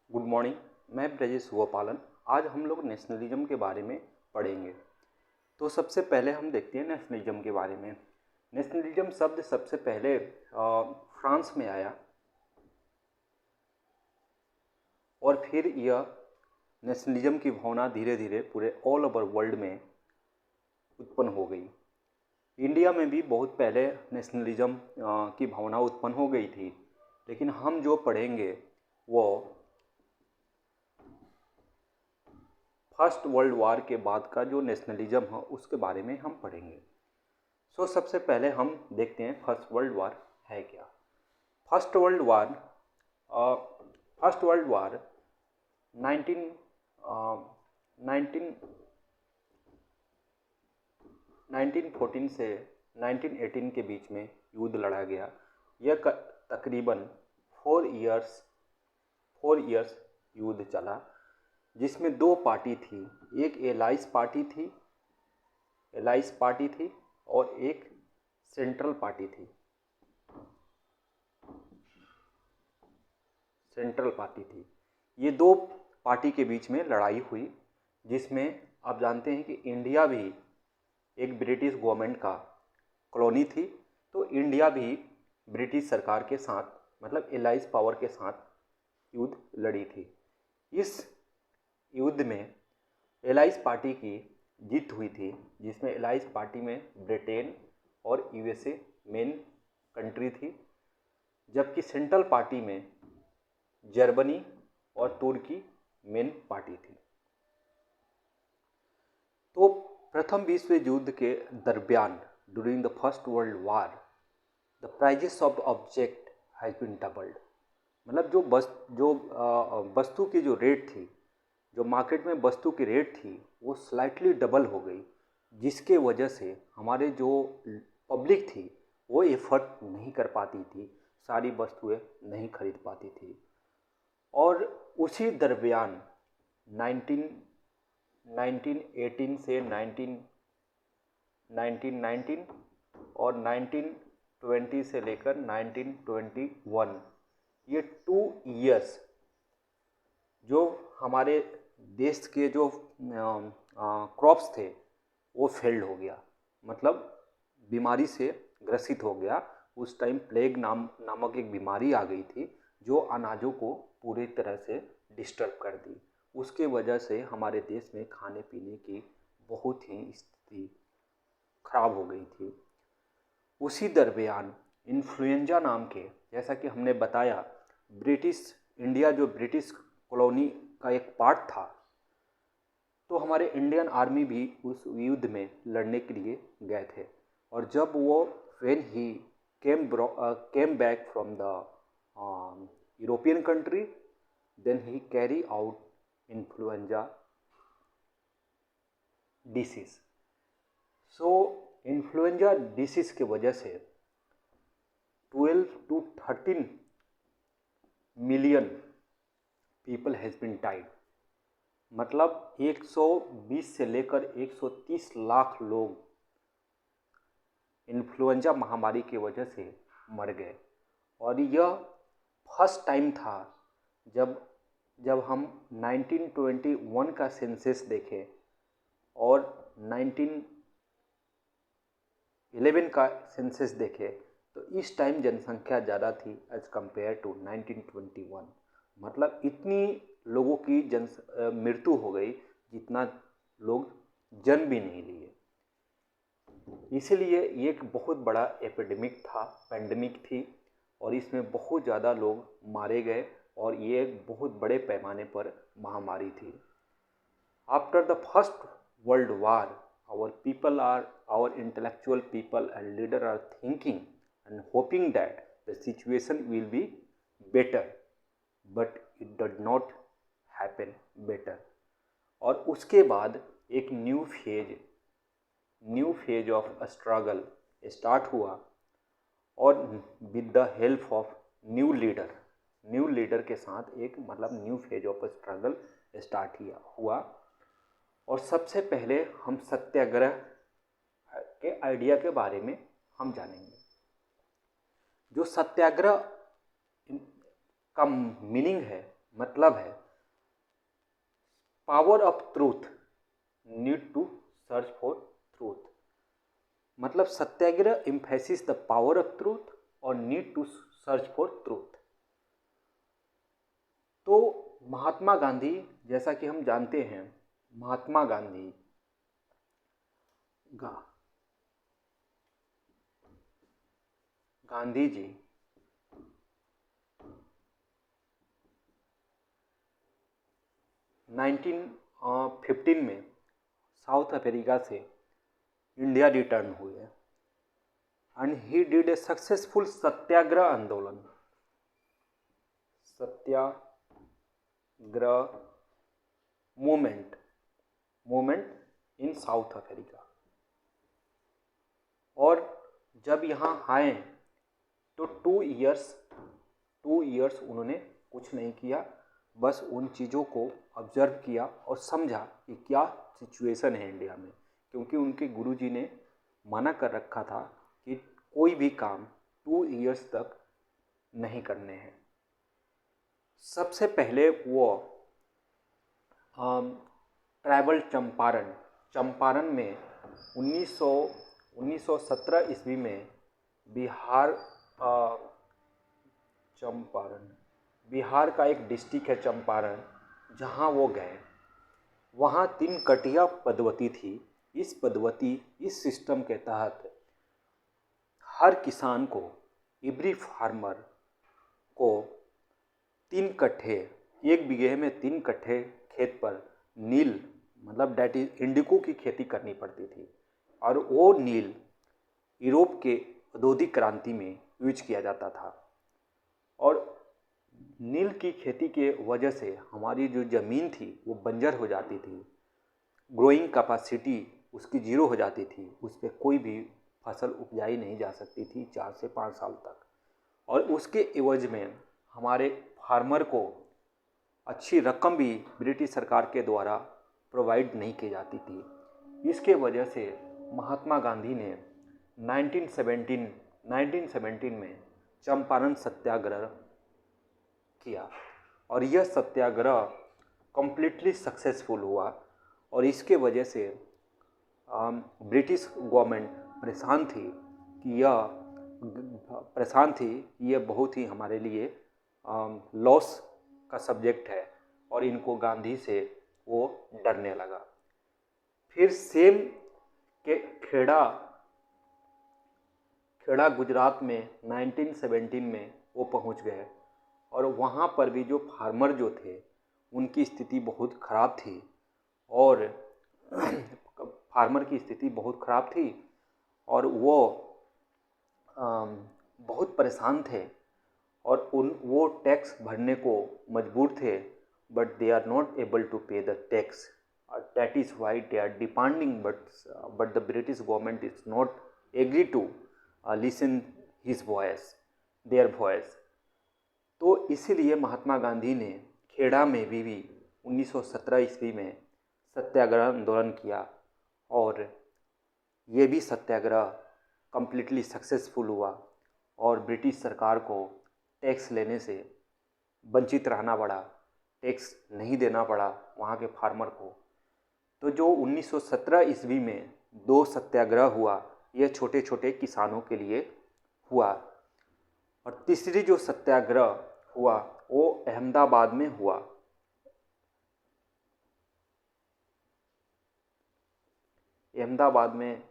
Good morning. मैं ब्रजेश गोपालन। आज हम लोग नेशनलिज्म के बारे में पढ़ेंगे। तो सबसे पहले हम देखते हैं नेशनलिज्म के बारे में। नेशनलिज्म शब्द सबसे पहले फ्रांस में आया और फिर यह नेशनलिज्म की भावना धीरे धीरे पूरे ऑल ओवर वर्ल्ड में उत्पन्न हो गई। इंडिया में भी बहुत पहले नेशनलिज्म की भावना उत्पन्न हो गई थी, लेकिन हम जो पढ़ेंगे वो फर्स्ट वर्ल्ड वार के बाद का जो नेशनलिज्म है उसके बारे में हम पढ़ेंगे। सबसे पहले हम देखते हैं फर्स्ट वर्ल्ड वार है क्या। फर्स्ट वर्ल्ड वार 1914 से 1918 के बीच में युद्ध लड़ा गया। यह तकरीबन 4 इयर्स युद्ध चला, जिसमें दो पार्टी थी। एक एलाइज पार्टी थी और एक सेंट्रल पार्टी थी। ये दो पार्टी के बीच में लड़ाई हुई, जिसमें आप जानते हैं कि इंडिया भी एक ब्रिटिश गवर्नमेंट का कॉलोनी थी, तो इंडिया भी ब्रिटिश सरकार के साथ, मतलब एलाइज पावर के साथ युद्ध लड़ी थी। इस युद्ध में एलाइज पार्टी की जीत हुई थी, जिसमें एलाइज पार्टी में ब्रिटेन और यूएसए मेन कंट्री थी, जबकि सेंट्रल पार्टी में जर्मनी और तुर्की मेन पार्टी थी। तो प्रथम विश्व युद्ध के दरमियान during the first world war the prices of object has been doubled. मतलब जो वस्तु की जो रेट थी, जो मार्केट में वस्तु की रेट थी, वो स्लाइटली डबल हो गई, जिसके वजह से हमारे जो पब्लिक थी वो एफर्ट नहीं कर पाती थी, सारी वस्तुएं नहीं खरीद पाती थी। और उसी दरमियान 1918 से 1919 और 1920 से लेकर 1921, ये 2 इयर्स जो हमारे देश के जो क्रॉप्स थे वो फेल्ड हो गया, मतलब बीमारी से ग्रसित हो गया। उस टाइम प्लेग नामक एक बीमारी आ गई थी, जो अनाजों को पूरी तरह से डिस्टर्ब कर दी। उसके वजह से हमारे देश में खाने पीने की बहुत ही स्थिति खराब हो गई थी। उसी दरमियान इन्फ्लुएंजा नाम के, जैसा कि हमने बताया, इंडिया जो ब्रिटिश कॉलोनी का एक पार्ट था, तो हमारे इंडियन आर्मी भी उस युद्ध में लड़ने के लिए गए थे। और जब वो when he came back from the European country, then he carry out influenza disease. So influenza disease के वजह से 12 to 13 million people has been died. मतलब 120 से लेकर 130 लाख लोग इन्फ्लुएंजा महामारी की वजह से मर गए। और यह फर्स्ट टाइम था जब हम 1921 का सेंसस देखें और 1911 का सेंसस देखें, तो इस टाइम जनसंख्या ज़्यादा थी एज कंपेयर टू 1921। मतलब इतनी लोगों की मृत्यु हो गई जितना लोग जन्म भी नहीं लिए। इसलिए ये एक बहुत बड़ा पैंडेमिक थी, और इसमें बहुत ज़्यादा लोग मारे गए, और ये एक बहुत बड़े पैमाने पर महामारी थी। After the first world war, our intellectual people and leader are thinking and hoping that the situation will be better, but it did not happen better. और उसके बाद एक new phase of struggle start हुआ, और with the help of new leader के साथ एक new phase of struggle start हुआ। और सबसे पहले हम सत्याग्रह के आइडिया के बारे में हम जानेंगे। जो सत्याग्रह का मीनिंग है, मतलब है power of truth, need to search for truth. मतलब Satyagraha emphasis the power of truth और need to search for truth. तो महात्मा गांधी, जैसा कि हम जानते हैं, महात्मा गांधी गांधी जी 1915 में साउथ अफ्रीका से इंडिया रिटर्न हुए and he did a successful satyagraha आंदोलन, satyagraha movement in South Africa. और जब यहाँ आए तो 2 इयर्स उन्होंने कुछ नहीं किया, बस उन चीज़ों को ऑब्जर्व किया और समझा कि क्या सिचुएशन है इंडिया में, क्योंकि उनके गुरुजी ने मना कर रखा था कि कोई भी काम 2 इयर्स तक नहीं करने हैं। सबसे पहले वो ट्रैवल चंपारण में 1917 ईस्वी में बिहार का एक डिस्ट्रिक्ट है चंपारण, जहाँ वो गए। वहाँ 3 कटिया पद्धति थी। इस सिस्टम के तहत हर किसान को, एवरी फार्मर को 3 कट्ठे, 1 बीघे में 3 कट्ठे खेत पर नील, मतलब डेट इज इंडिको की खेती करनी पड़ती थी। और वो नील यूरोप के औद्योगिक क्रांति में यूज किया जाता था। और नील की खेती के वजह से हमारी जो ज़मीन थी वो बंजर हो जाती थी, ग्रोइंग कैपेसिटी उसकी 0 हो जाती थी, उस पर कोई भी फसल उपजाई नहीं जा सकती थी 4 से 5 साल तक। और उसके एवज में हमारे फार्मर को अच्छी रकम भी ब्रिटिश सरकार के द्वारा प्रोवाइड नहीं की जाती थी। इसके वजह से महात्मा गांधी ने 1917 में चंपारण सत्याग्रह किया और यह सत्याग्रह कम्प्लीटली सक्सेसफुल हुआ। और इसके वजह से ब्रिटिश गवर्नमेंट परेशान थी कि यह बहुत ही हमारे लिए लॉस का सब्जेक्ट है, और इनको गांधी से वो डरने लगा। फिर सेम के खेड़ा गुजरात में 1917 में वो पहुंच गए, और वहाँ पर भी जो फार्मर जो थे उनकी स्थिति बहुत ख़राब थी, और फार्मर की स्थिति बहुत ख़राब थी और वो बहुत परेशान थे, और वो टैक्स भरने को मजबूर थे, but they are not able to pay the tax, that is why they are demanding, but the British government is not agree to listen their voice। तो इसीलिए महात्मा गांधी ने खेड़ा में भी 1917 ईस्वी में सत्याग्रह आंदोलन किया, और ये भी सत्याग्रह कम्प्लीटली सक्सेसफुल हुआ, और ब्रिटिश सरकार को टैक्स लेने से वंचित रहना पड़ा, टैक्स नहीं देना पड़ा वहाँ के फार्मर को। तो जो 1917 ईस्वी में 2 सत्याग्रह हुआ, ये छोटे छोटे किसानों के लिए हुआ, और तीसरी जो सत्याग्रह हुआ वो अहमदाबाद में हुआ। अहमदाबाद में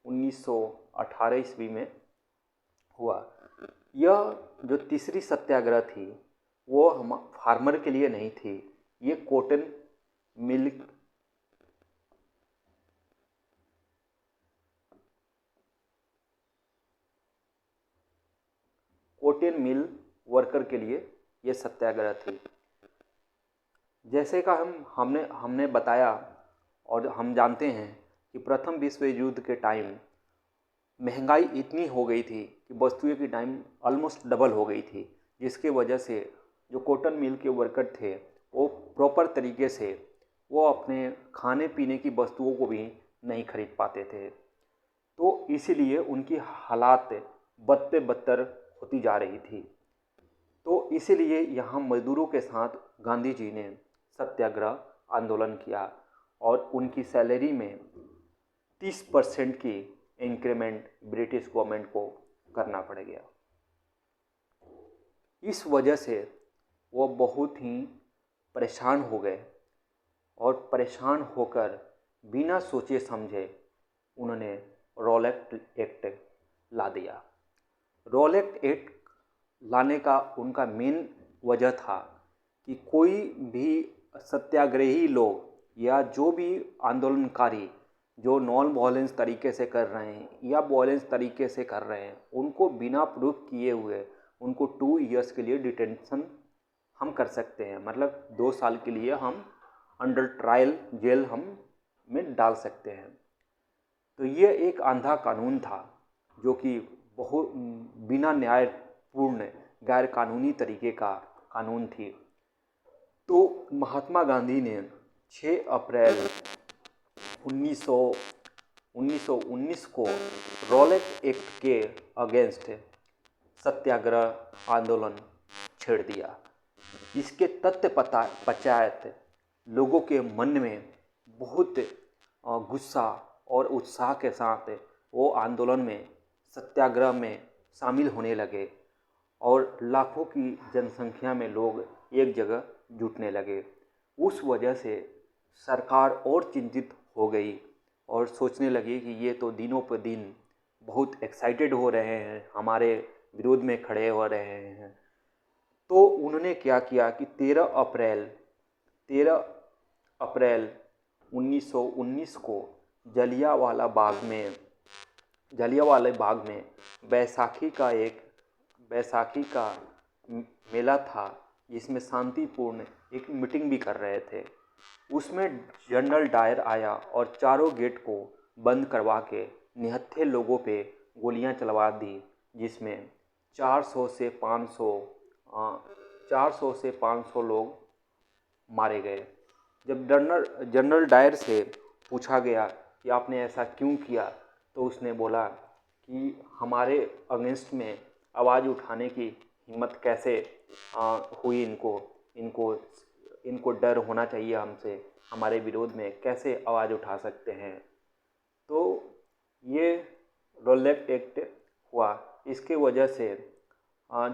1918 ईस्वी में हुआ। यह जो तीसरी सत्याग्रह थी वो हम फार्मर के लिए नहीं थी, ये कॉटन मिल वर्कर के लिए ये सत्याग्रह थी। जैसे का हमने बताया और हम जानते हैं कि प्रथम विश्व युद्ध के टाइम महंगाई इतनी हो गई थी कि वस्तुओं की दाम ऑलमोस्ट डबल हो गई थी, जिसके वजह से जो कॉटन मिल के वर्कर थे वो प्रॉपर तरीके से वो अपने खाने पीने की वस्तुओं को भी नहीं खरीद पाते थे। तो इसीलिए उनकी हालात बदतर होती जा रही थी। तो इसीलिए यहाँ मजदूरों के साथ गांधी जी ने सत्याग्रह आंदोलन किया और उनकी सैलरी में 30% की इंक्रीमेंट ब्रिटिश गवर्नमेंट को करना पड़ गया। इस वजह से वो बहुत ही परेशान हो गए और परेशान होकर बिना सोचे समझे उन्होंने रॉलेट एक्ट ला दिया। रॉलेट एक्ट लाने का उनका मेन वजह था कि कोई भी सत्याग्रही लोग या जो भी आंदोलनकारी जो नॉन वॉयलेंस तरीके से कर रहे हैं या वॉयलेंस तरीके से कर रहे हैं, उनको बिना प्रूफ किए हुए उनको 2 इयर्स के लिए डिटेंशन हम कर सकते हैं। मतलब 2 साल के लिए हम अंडर ट्रायल जेल हम में डाल सकते हैं। तो ये एक आंधा कानून था जो कि बहुत बिना न्यायपूर्ण गैर कानूनी तरीके का कानून थी। तो महात्मा गांधी ने 6 अप्रैल 1919 को रॉलेट एक्ट के अगेंस्ट सत्याग्रह आंदोलन छेड़ दिया। इसके तथ्य पश्चात लोगों के मन में बहुत गुस्सा और उत्साह के साथ वो आंदोलन में सत्याग्रह में शामिल होने लगे और लाखों की जनसंख्या में लोग एक जगह जुटने लगे। उस वजह से सरकार और चिंतित हो गई और सोचने लगी कि ये तो दिनों पर दिन बहुत एक्साइटेड हो रहे हैं, हमारे विरोध में खड़े हो रहे हैं। तो उन्होंने क्या किया कि 13 अप्रैल 1919 को जलियांवाला बाग में बैसाखी का मेला था, जिसमें शांतिपूर्ण एक मीटिंग भी कर रहे थे। उसमें जनरल डायर आया और चारों गेट को बंद करवा के निहत्थे लोगों पे गोलियां चलवा दी, जिसमें 400 से 500 लोग मारे गए। जब जनरल डायर से पूछा गया कि आपने ऐसा क्यों किया, तो उसने बोला कि हमारे अगेंस्ट में आवाज़ उठाने की हिम्मत कैसे हुई, इनको डर होना चाहिए हमसे, हमारे विरोध में कैसे आवाज़ उठा सकते हैं। तो ये रॉलेट एक्ट हुआ। इसके वजह से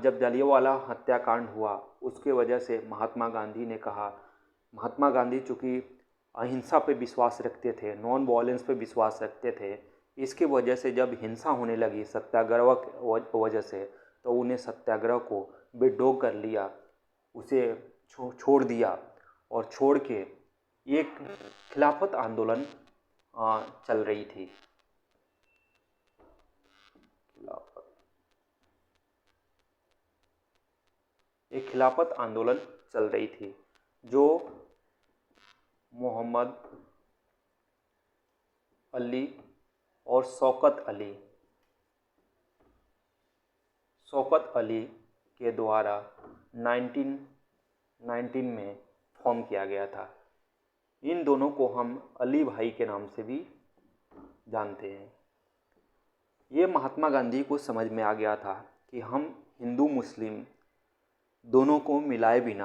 जब जलियांवाला हत्याकांड हुआ, उसके वजह से महात्मा गांधी चूँकि अहिंसा पे विश्वास रखते थे, नॉन वॉयलेंस पे विश्वास रखते थे, इसके वजह से जब हिंसा होने लगी सत्याग्रह की वजह से, तो उन्हें सत्याग्रह को विड्रॉ कर लिया, उसे छोड़ दिया और छोड़ के एक खिलाफत आंदोलन चल रही थी। एक खिलाफत आंदोलन चल रही थी जो मोहम्मद अली और शौकत अली के द्वारा 1919 में फॉर्म किया गया था। इन दोनों को हम अली भाई के नाम से भी जानते हैं। ये महात्मा गांधी को समझ में आ गया था कि हम हिंदू मुस्लिम दोनों को मिलाए बिना